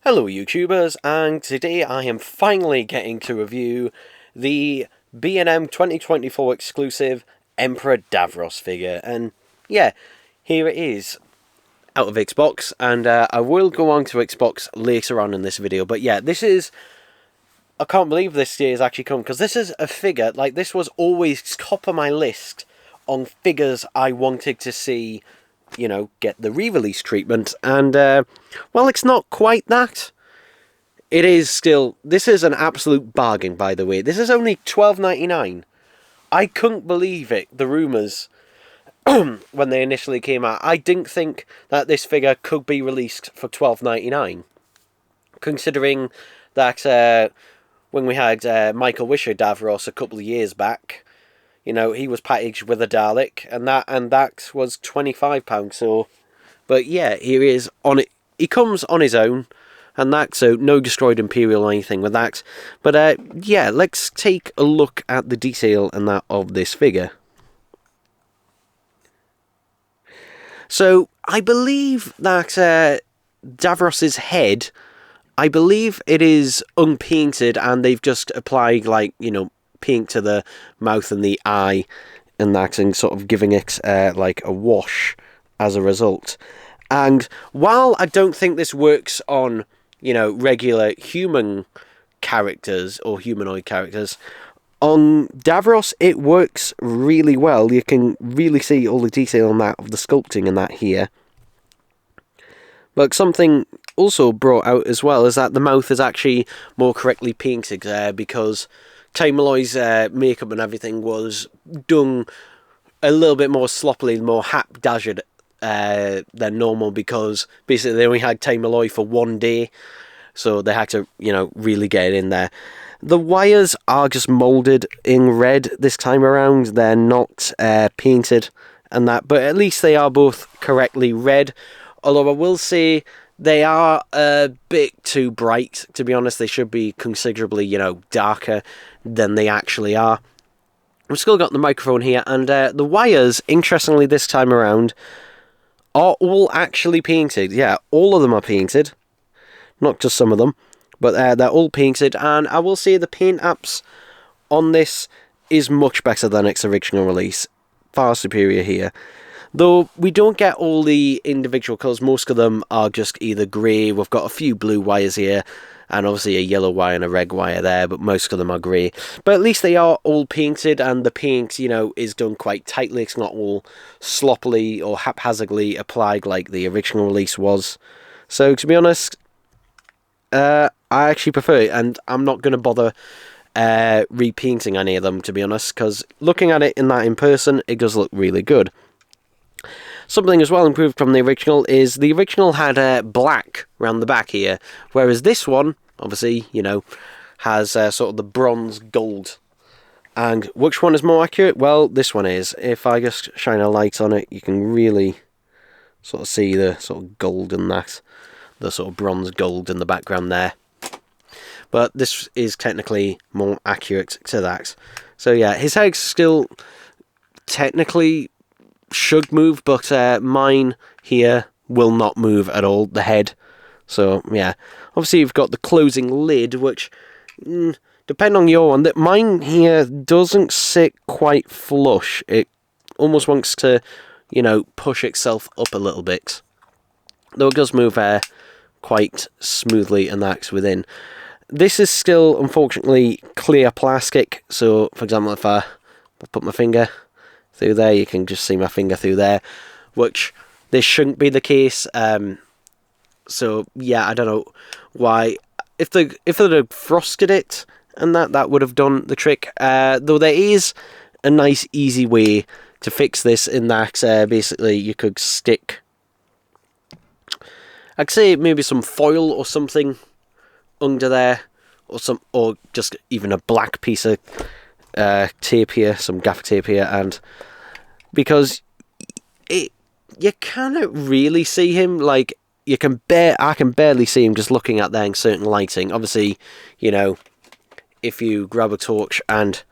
Hello YouTubers, and today I am finally getting to review the B&M 2024 exclusive Emperor Davros figure, and yeah, here it is out of Xbox, and I will go on to Xbox later on in this video, but yeah, I can't believe this day has actually come, because this is a figure, like, this was always top of my list on figures I wanted to see, you know, get the re-release treatment, and, well, it's not quite that. It is still, this is an absolute bargain, by the way. This is only $12.99. I couldn't believe it, the rumours, when they initially came out. I didn't think that this figure could be released for $12.99, considering that when we had Michael Wisher Davros a couple of years back, you know, he was packaged with a Dalek, and that was £25. So, but yeah, here he is on it. He comes on his own, and that, so no destroyed Imperial or anything with that. But yeah, let's take a look at the detail and that of this figure. So I believe that Davros's head, I believe it is unpainted, and they've just applied, like, you know, paint to the mouth and the eye and that, and sort of giving it like a wash as a result. And while I don't think this works on, you know, regular human characters or humanoid characters, on Davros it works really well. You can really see all the detail on that of the sculpting and that here. But something also brought out as well is that the mouth is actually more correctly painted because Time Malloy's makeup and everything was done a little bit more sloppily, more haphazard than normal, because basically they only had Time Malloy for one day, so they had to, you know, really get it in there. The wires are just moulded in red this time around. They're not painted and that, but at least they are both correctly red. Although I will say they are a bit too bright, to be honest. They should be considerably, you know, darker than they actually are. We've still got the microphone here, and the wires, interestingly this time around, are all actually painted. Yeah, all of them are painted. Not just some of them, but they're all painted, and I will say the paint apps on this is much better than its original release. Far superior here. Though we don't get all the individual colours, most of them are just either grey. We've got a few blue wires here, and obviously a yellow wire and a red wire there, but most of them are grey. But at least they are all painted, and the paint, you know, is done quite tightly. It's not all sloppily or haphazardly applied like the original release was. So, to be honest, I actually prefer it, and I'm not going to bother repainting any of them, to be honest, because looking at it in person, it does look really good. Something as well improved from the original is the original had black around the back here, whereas this one, obviously, you know, has sort of the bronze gold. And which one is more accurate? Well, this one is. If I just shine a light on it, you can really sort of see the sort of gold in that, the sort of bronze gold in the background there. But this is technically more accurate to that. So yeah, his head still technically should move, but mine here will not move at all, the head. So yeah, obviously you've got the closing lid, which depend on your one, that mine here doesn't sit quite flush. It almost wants to, you know, push itself up a little bit, though it does move quite smoothly, and that's within. This is still, unfortunately, clear plastic. So, for example, if I put my finger through there, you can just see my finger through there, which this shouldn't be the case. So yeah, I don't know why. If they'd have frosted it, and that would have done the trick. Though there is a nice, easy way to fix this, in that basically you could stick, I'd say maybe some foil or something under there, or just even a black piece of tape here, some gaffer tape here, and because you cannot really see him, like, I can barely see him just looking at there in certain lighting. Obviously, you know, if you grab a torch and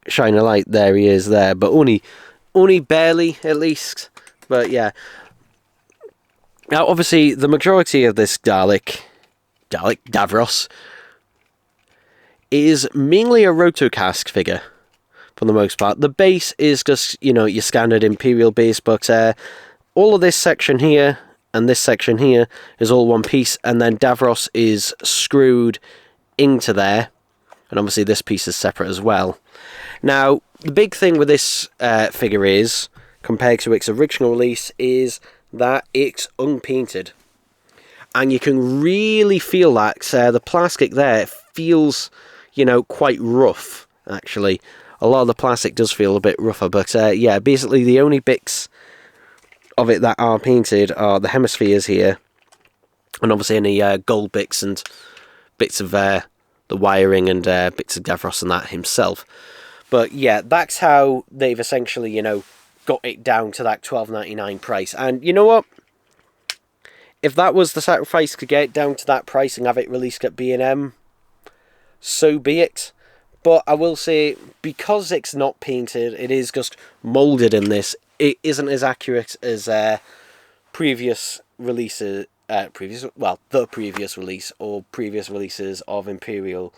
shine a light, there he is there, but only barely, at least. But yeah, Now, obviously, the majority of this Davros, is mainly a rotocast figure, for the most part. The base is just, you know, your standard Imperial base, but all of this section here and this section here is all one piece, and then Davros is screwed into there, and obviously this piece is separate as well. Now, the big thing with this figure is, compared to its original release, is that it's unpainted. And you can really feel that. The plastic there feels, you know, quite rough, actually. A lot of the plastic does feel a bit rougher, but yeah, basically the only bits of it that are painted are the hemispheres here, and obviously any gold bits and bits of the wiring and bits of Davros and that himself. But yeah, that's how they've essentially, you know, got it down to that $12.99 price. And you know what? If that was the sacrifice to get it down to that price and have it released at B&M, so be it. But I will say, because it's not painted, it is just moulded in this, it isn't as accurate as previous releases, the previous release or previous releases of Imperial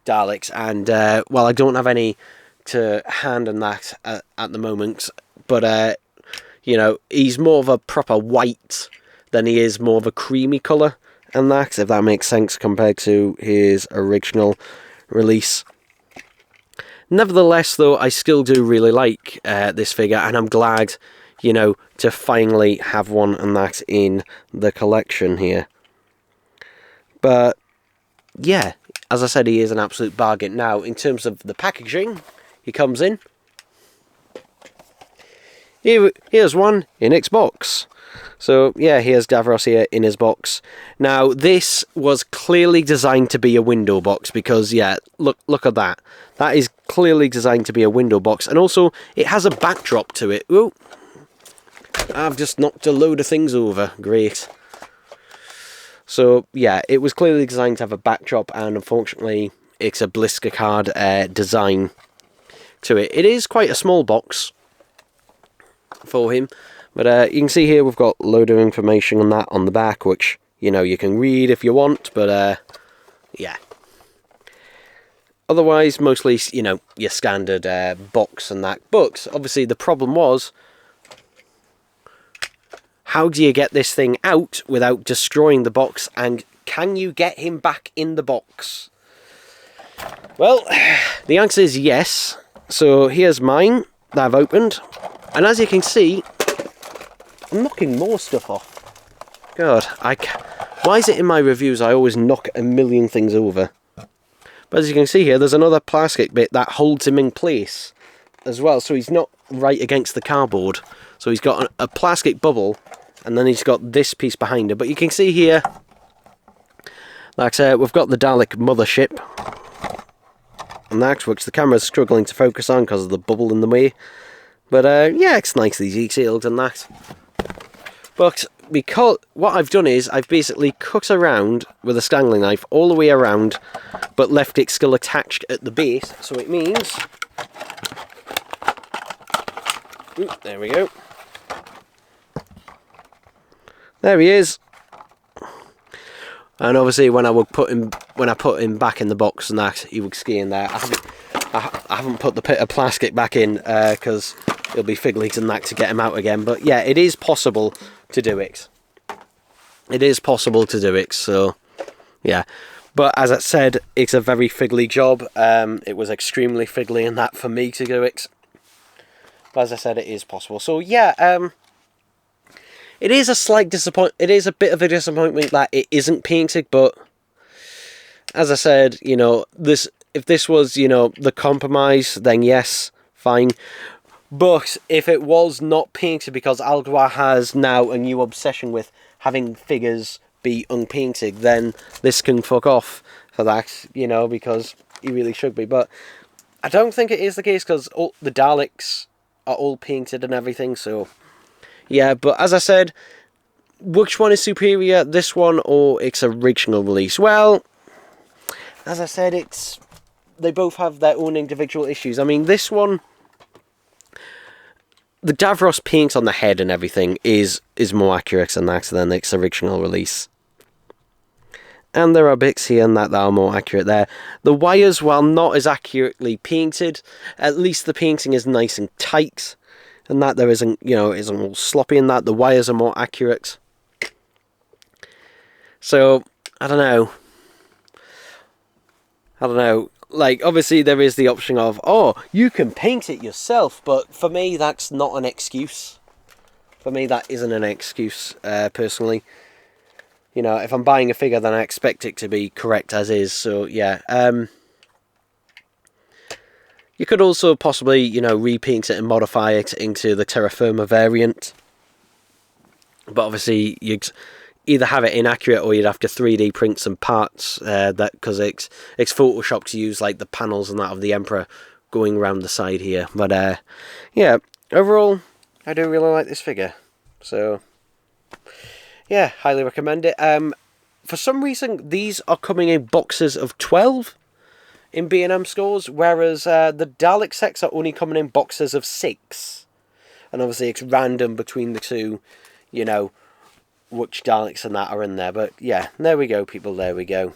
Daleks. And, well, I don't have any to hand on that at the moment, but, you know, he's more of a proper white than he is more of a creamy colour, and that, if that makes sense, compared to his original release. Nevertheless, though, I still do really like this figure, and I'm glad, you know, to finally have one and that in the collection here. But, yeah, as I said, he is an absolute bargain. Now, in terms of the packaging, he comes in. Here's one in its box. So, yeah, here's Davros here in his box. Now, this was clearly designed to be a window box because, yeah, look at that. That is clearly designed to be a window box. And also, it has a backdrop to it. Ooh, I've just knocked a load of things over. Great. So, yeah, it was clearly designed to have a backdrop, and unfortunately, it's a blister card design to it. It is quite a small box for him. But you can see here we've got a load of information on that on the back, which, you know, you can read if you want, but yeah. Otherwise, mostly, you know, your standard box and that. But, obviously, the problem was, how do you get this thing out without destroying the box, and can you get him back in the box? Well, the answer is yes. So, here's mine that I've opened, and as you can see, I'm knocking more stuff off. God, why is it in my reviews I always knock a million things over? But as you can see here, there's another plastic bit that holds him in place as well, so he's not right against the cardboard. So he's got a plastic bubble, and then he's got this piece behind him. But you can see here that we've got the Dalek mothership, and that, which the camera's struggling to focus on because of the bubble in the way. But yeah, it's nicely detailed and that. But because what I've done is I've basically cut around with a Stanley knife all the way around, but left it still attached at the base. So it means, ooh, there we go. There he is. And obviously, when I put him back in the box and that, he would ski in there. I haven't put the bit of plastic back in because it'll be fig leaks and that to get him out again. But yeah, it is possible to do it. It is possible to do it, so yeah. But as I said, it's a very fiddly job. It was extremely fiddly and that for me to do it. But as I said, it is possible. So yeah, it is a slight disappointment. It is a bit of a disappointment that it isn't painted. But as I said, you know, if this was, you know, the compromise, then yes, fine. But if it was not painted, because Algwa has now a new obsession with having figures be unpainted, then this can fuck off for that, you know, because he really should be. But I don't think it is the case, because the Daleks are all painted and everything, so yeah. But as I said, which one is superior, this one or its original release? Well, as I said, they both have their own individual issues. I mean, this one the Davros paint on the head and everything is more accurate than its original release. And there are bits here and that are more accurate there. The wires, while not as accurately painted, at least the painting is nice and tight. And that there isn't, isn't all sloppy in that. The wires are more accurate. So, I don't know. Like, obviously there is the option of, oh, you can paint it yourself. But for me, that's not an excuse. For me, that isn't an excuse, personally. If I'm buying a figure, then I expect it to be correct as is. So, yeah. You could also possibly, repaint it and modify it into the Terra Firma variant. But obviously, you'd either have it inaccurate or you'd have to 3D print some parts. Because it's Photoshop to use, like, the panels and that of the Emperor going around the side here. But, yeah, overall, I do really like this figure. So, yeah, highly recommend it. For some reason, these are coming in boxes of 12 in B&M stores, whereas the Dalek sets are only coming in boxes of 6. And obviously it's random between the two, which Daleks and that are in there. But yeah, there we go, people, there we go.